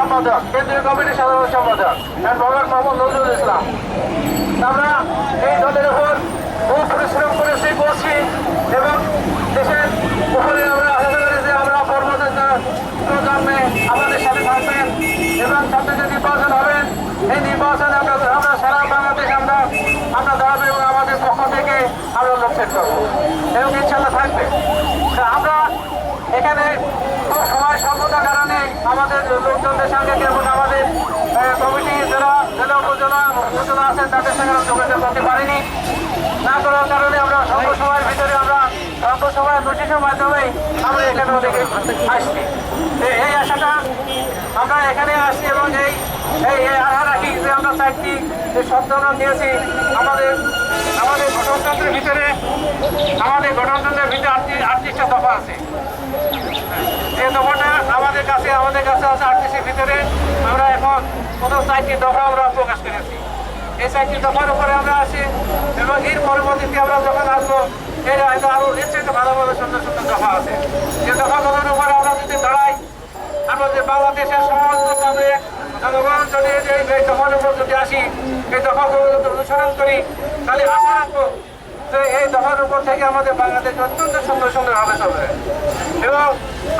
সম্পাদক, কেন্দ্রীয় কমিটির সাধারণ সম্পাদক অ্যাডভোকেট মোহাম্মদ নজরুল ইসলাম। আমরা এই দলের উপর বহু পরিশ্রম করেছি করছি এবং দেশের উপরে আমরা আশা করি যে আমরা পরবর্তী প্রজন্মে আমাদের সাথে থাকবেন এবং সাথে যে নির্বাচন হবেন এই নির্বাচনে আমরা সারা বাংলাদেশ আমরা দাঁড়াবো এবং আমাদের পক্ষ থেকে আমরা লোক সেট করবো এবং ইনশাল্লাহ থাকবে। আমরা এখানে খুব সময় স্বল্পতার কারণে আমাদের লোকজনদের সঙ্গে এবং আমাদের কমিটি জেলা উপজেলা আছেন তাদের সঙ্গে যোগাযোগ করতে পারিনি। না করার কারণে আমরা স্বল্প সময়ের ভিতরে স্বল্প সময় নোটিশের মাধ্যমেই আমরা এখানে ওদেরকে আসছি। এই আশাটা আমরা এখানে আসছি এবং এই আশা রাখি যে আমরা চারটি যে শব্দনা দিয়েছি আমাদের গণতন্ত্রের ভিতরে 38টা দফা আছে। যে দফাটা আমাদের কাছে আছে 38-এর ভিতরে আমরা এখন কোনো 4টি দফা আমরা প্রকাশ করেছি। এই 4টি দফার উপরে আমরা আসি এবং এর পরবর্তীতে আমরা যখন আসবো এর হয়তো আরো এর চাইতে ভালো সুন্দর সুন্দর দফা আছে। যে দফাগুলোর উপরে আমরা যদি দাঁড়াই আমাদের বাংলাদেশের সমাজ জনগণ যদি এই দফার উপর যদি আসি এই দফাগুলো যদি অনুসরণ করি তাহলে আশা রাখবো যে এই দফার উপর থেকে আমাদের বাংলাদেশ অত্যন্ত সুন্দরভাবে চলবে এবং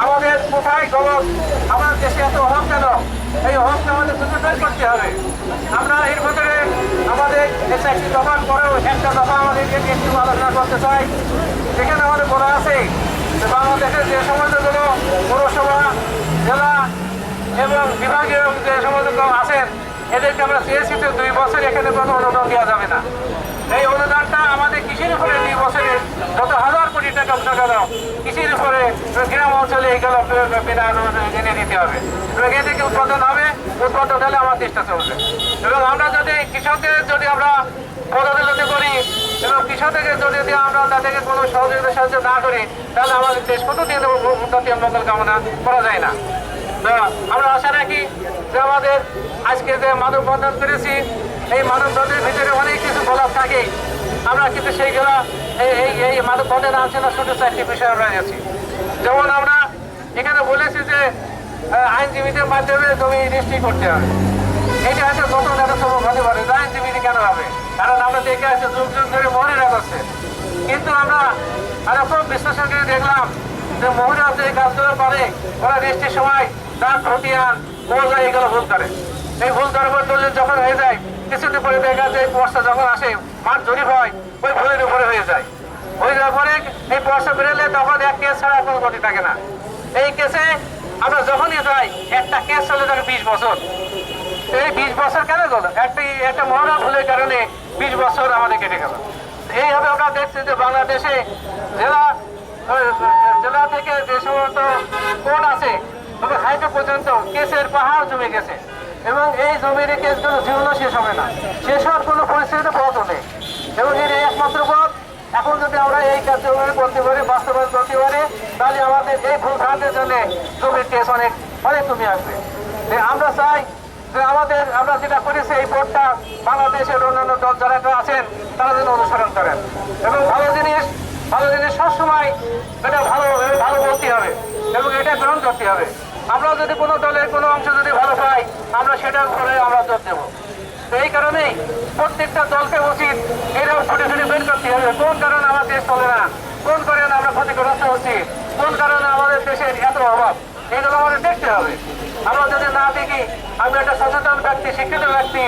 আমাদের কোথায় গলত আমাদের দেশে এত অভাব কেন এই অভাবকে আমাদের খুঁজে বের করতে হবে। আমরা এর ভিতরে আমাদের একটি দফার পরেও একটা দফা আমাদেরকে একটু আলোচনা করতে চাই। যেখানে আমাদের বলা আছে যে বাংলাদেশের যে সমাজগুলো পৌরসভা জেলা এবং বিভাগীয় যে সমাজগুলো আছেন এদেরকে আমরা চেয়েছি যে 2 বছর এখানে কোনো অনুদান দেওয়া যাবে না। এই অনুদানটা আমাদের কৃষির উপরে 2 বছরে যত 1000 কোটি টাকা দাও কৃষির উপরে গ্রাম অঞ্চলে এইগুলো বিনা এনে দিতে হবে এবং এ থেকে উৎপাদন হলে আমার দেশটা চলবে এবং আমরা যদি কৃষকদের যদি আমরা পদোন্নতি করি এবং কৃষকদেরকে যদি আমরা তাদেরকে কোনো সহযোগিতা সাহায্য না করি তাহলে আমাদের দেশ কোনোদিন উন্নতি মঙ্গল কামনা করা যায় না। তো আমরা আশা রাখি যে আমাদের আজকে যে মানববন্ধন করেছি এই মানববন্ধনের ভিতরে অনেক কিছু বলার থাকে আমরা কিন্তু সেইগুলো এই মানববন্ধনে নামছে না। ছোট 4টি বিষয় আমরা গেছি। যেমন আমরা এখানে বলেছি যে আইনজীবীদের মাধ্যমে জমি রেজিস্ট্রি করতে হবে। এটা হচ্ছে নতুন একটা সবক হতে পারে যে আইনজীবী কেন হবে, কারণ আমরা দেখে আসছি যুগ ধরে মহিলা করছে। কিন্তু আমরা খুব বিশ্লেষণ করে দেখলাম যে মহিলা যে কাজগুলো করে ওরা রেজিস্ট্রির সময় তার খতিয়ান মোল্লা এগুলো ভুল করে। এই ভুল করার পর দলিল যখন হয়ে যায় কিছুদিন পরে দেখা যায় পয়সা যখন আসে মাঠ জরিপ হয় ওই ভুলের উপরে হয়ে যায়। হয়ে যাওয়ার পরে এই পয়সা বেরোলে তখন এক কেস ছাড়া কোনো গতি থাকে না। এই কেসে আমরা যখনই যাই একটা কেস চলে থাকে 20 বছর। এই 20 বছর কেন গেল? একটা মহারা ভুলের কারণে 20 বছর আমাদের কেটে গেল। এইভাবে আমরা দেখছি যে বাংলাদেশে জেলা থেকে যে সমস্ত কোর্ট আছে হাইকোর্ট পর্যন্ত কেসের পাহাড় জমে গেছে এবং এই জমির কেসগুলো জীবনও শেষ হবে না, শেষ হওয়ার কোনো পরিস্থিতিতে পথও নেই এবং এর একমাত্র পথ এখন যদি আমরা এই কার্যক্রম করতে পারি বাস্তবায়ন করতে পারি তাহলে আমাদের এই ভুল খাতের জন্য জমির কেস অনেক কমে আসবে। আমরা চাই যে আমরা যেটা করেছি এই বোর্ডটা বাংলাদেশের অন্যান্য দল যারা আছেন তারা যেন অনুসরণ করেন এবং ভালো জিনিস সবসময় এটা ভালো বলতে হবে এবং এটা গ্রহণ করতে হবে। আমরা যদি কোনো দলের কোনো অংশ যদি ভালো পাই আমরা সেটার উপরে আমরা জোর দেবো। তো এই কারণেই প্রত্যেকটা দলকে উচিত এরকম ছুটে বের করতে হবে কোন কারণে আমার দেশ চলে না, কোন কারণে আমরা ক্ষতিগ্রস্ত হচ্ছি, কোন কারণে আমাদের দেশের এত অভাব, এগুলো আমাদের দেখতে হবে। আমরা যদি না দেখি আমি একটা সচেতন ব্যক্তি শিক্ষিত ব্যক্তি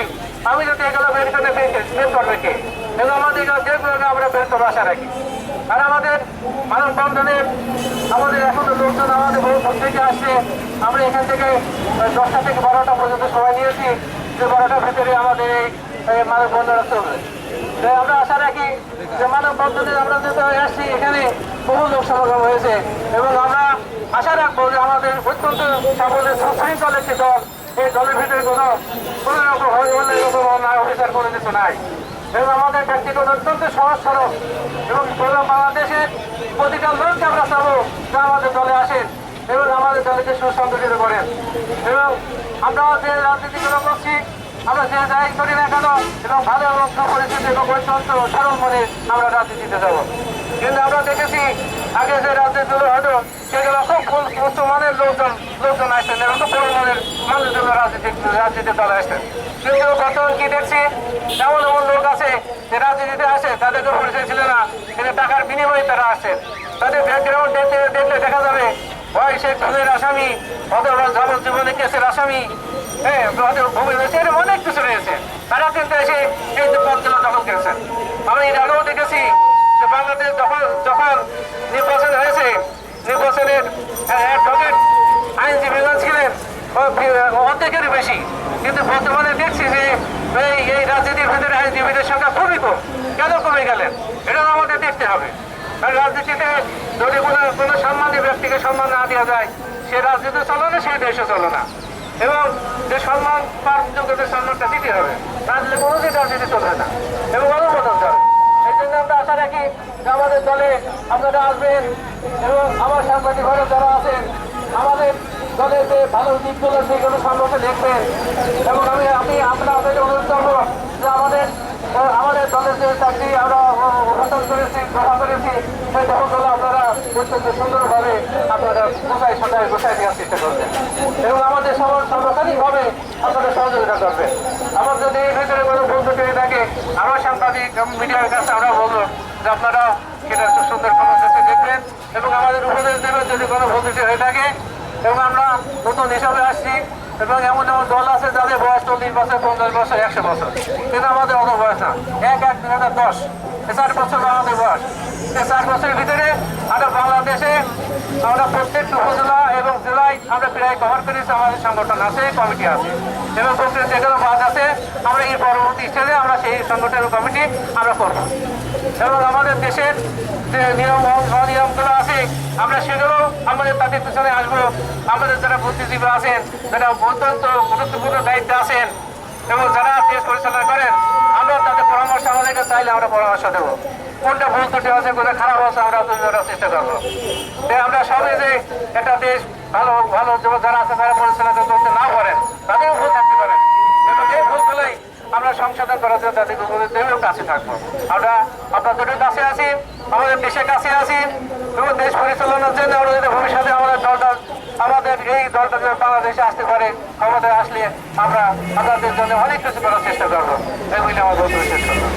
আমি যদি এগুলো বের করবে কে এবং আমাদের যেগুলো আমরা বের করবো আশা রাখি। আর আমাদের মানববন্ধনে আমাদের এখনো লোকজন আমাদের বহু থেকে আসছে। আমরা এখান থেকে 10টা থেকে 12টা পর্যন্ত সময় নিয়েছি যে 12টার ভিতরে আমাদের এই মানববন্ধন চলবে। আমরা আশা রাখি যে মানববন্ধনে আমরা যেতে আসছি এখানে বহু লোক সমাগম হয়েছে এবং আমরা আশা রাখবো যে আমাদের অত্যন্ত সকলের সুশৃঙ্খল একটি দল, এই দলের ভিতরে কোনো রকম অন্যায় অফিসার কোনো কিছু নাই এবং আমাদের ব্যক্তিগত অত্যন্ত সহজ সরল এবং পুরো বাংলাদেশের প্রতিটা লোককে আমরা চাবো যে আমাদের দলে আসেন এবং আমাদের দলকে সুসংগঠিত করেন এবং আমরা যে রাজনীতিগুলো করছি আমরা যে যাই করি না কেন এবং ভালো এবং সুপরিচিত এবং অত্যন্ত সরল মনে আমরা রাজনীতিতে যাব। কিন্তু আমরা দেখেছি আগে যে রাজনীতিগুলো হতো সেগুলো খুব উচ্চ মানের লোকজন আসতেন এবং খুব বড় মানের মানুষগুলো রাজনীতি দলে আসতেন। কিন্তু বর্তমান কি দেখছি, এমন এমন লোক আছে যে রাজনীতিতে আসে, তাদেরকে পরিচয় ছিল না, কিন্তু টাকার বিনিময়ে তারা আসে। তাদের ব্যাকগ্রাউন্ড দেখলে দেখা যাবে হয় সে খুনের আসামি অথবা যাবজ্জীবনে কেসের আসামি, হ্যাঁ ভূমি রয়েছে, এরকম অনেক কিছু রয়েছে। তারা কিন্তু এসে এই যে পদগুলো দখল করেছেন। আমরা এর আগেও দেখেছি যে বাংলাদেশ যখন নির্বাচন হয়েছে, নির্বাচনের অ্যাডভোকেট আইনজীবীগণ ছিলেন অর্ধেকেরই বেশি, কিন্তু বর্তমানে দেখছি যে এই রাজনীতির ভেতরে আইনজীবীদের সংখ্যা খুবই কম। কেন কমে গেলেন এটা আমাদের দেখতে হবে। কারণ রাজনীতিতে যদি কোনো সম্মানী ব্যক্তিকে সম্মান না দেওয়া যায়, সে রাজনীতি চলো না, সে দেশও চলো না। এবং যে সম্মান পার যোগ্যদের সম্মানটা দিতে হবে, তাহলে কোনো দিন রাজনীতি চলবে না এবং অনুমোদন যাবে। এই জন্য আমরা আশা রাখি যে আমাদের দলে আপনারা আসবেন এবং আমার সাংবাদিক ভাইরা যারা আছেন আমাদের দলের যে ভালো দিকগুলো সেইগুলো সম্পর্কে দেখবেন। এবং আমি আপনাদের অনুরোধ করবো যে আমাদের দলের যে চাকরি আমরা গঠন করেছি, গ্রহণ করেছি, সেই দখলগুলো আপনারা অত্যন্ত সুন্দরভাবে আপনারা গোছায় দেওয়ার চেষ্টা করবেন এবং আমাদের সাংগঠনিকভাবে আপনারা সহযোগিতা করবেন। আমার যদি এই ভিতরে কোনো ভুল ত্রুটি হয়ে থাকে, আমরা সাংবাদিক মিডিয়ার কাছে আমরা বলবো যে আপনারা সেটা খুব সুন্দর কর্মসূচি দেখবেন এবং আমাদের উপদেশ দেবেন যদি কোনো ভুল ত্রুটি হয়ে থাকে। এবং আমরা নতুন হিসাবে আসছি এবং এমন দল আছে যাদের বয়স 40 বছর, 50 বছর, 100 বছর, কিন্তু আমাদের অত বয়স না, 1-1-2010 4 বছর আমাদের বয়স। এই 4 বছরের ভিতরে আমরা বাংলাদেশে আমরা প্রত্যেক উপজেলা এবং জেলায় আমরা প্রায় কভার করেছি। আমাদের সংগঠন আছে, কমিটি আছে এবং প্রত্যেক যেগুলো বাদ আছে আমরা এই পরবর্তী স্টেজে আমরা সেই সংগঠনের কমিটি আমরা করব এবং আমাদের দেশের যে নিয়ম অনিয়মগুলো আছে আমরা সেগুলো আমাদের তাদের পিছনে আসবো। আমাদের যারা বুদ্ধিজীবী আছেন, যারা অত্যন্ত গুরুত্বপূর্ণ দায়িত্বে আছেন এবং যারা দেশ পরিচালনা করেন, আমরা তাদের পরামর্শ আমাদেরকে চাইলে আমরা পরামর্শ দেবো। কোনটা ভুল ত্রুটি আছে, কোনটা খারাপ আছে আমরা তুলে ধরার চেষ্টা করবো। আমরা সবাই যে একটা দেশ ভালো যারা আছে তারা পরিচালনা করতে না পারেন, তাদেরও ভুল থাকতে পারেন এবং এই ভুলগুলোই আমরা সংশোধন করার জন্য তাদের দেবেও কাছে থাকবো। আমরা আপনাদের কাছে আছি, আমাদের দেশের কাছে আছি এবং দেশ পরিচালনার জন্য আমরা যদি ভবিষ্যতে আমাদের এই দলটা যদি বাংলাদেশে আসতে পারে, ক্ষমতায় আসলে আমরা আপনাদের জন্য অনেক কিছু করার চেষ্টা করবো। এগুলি আমার বলতে শেষ করবো।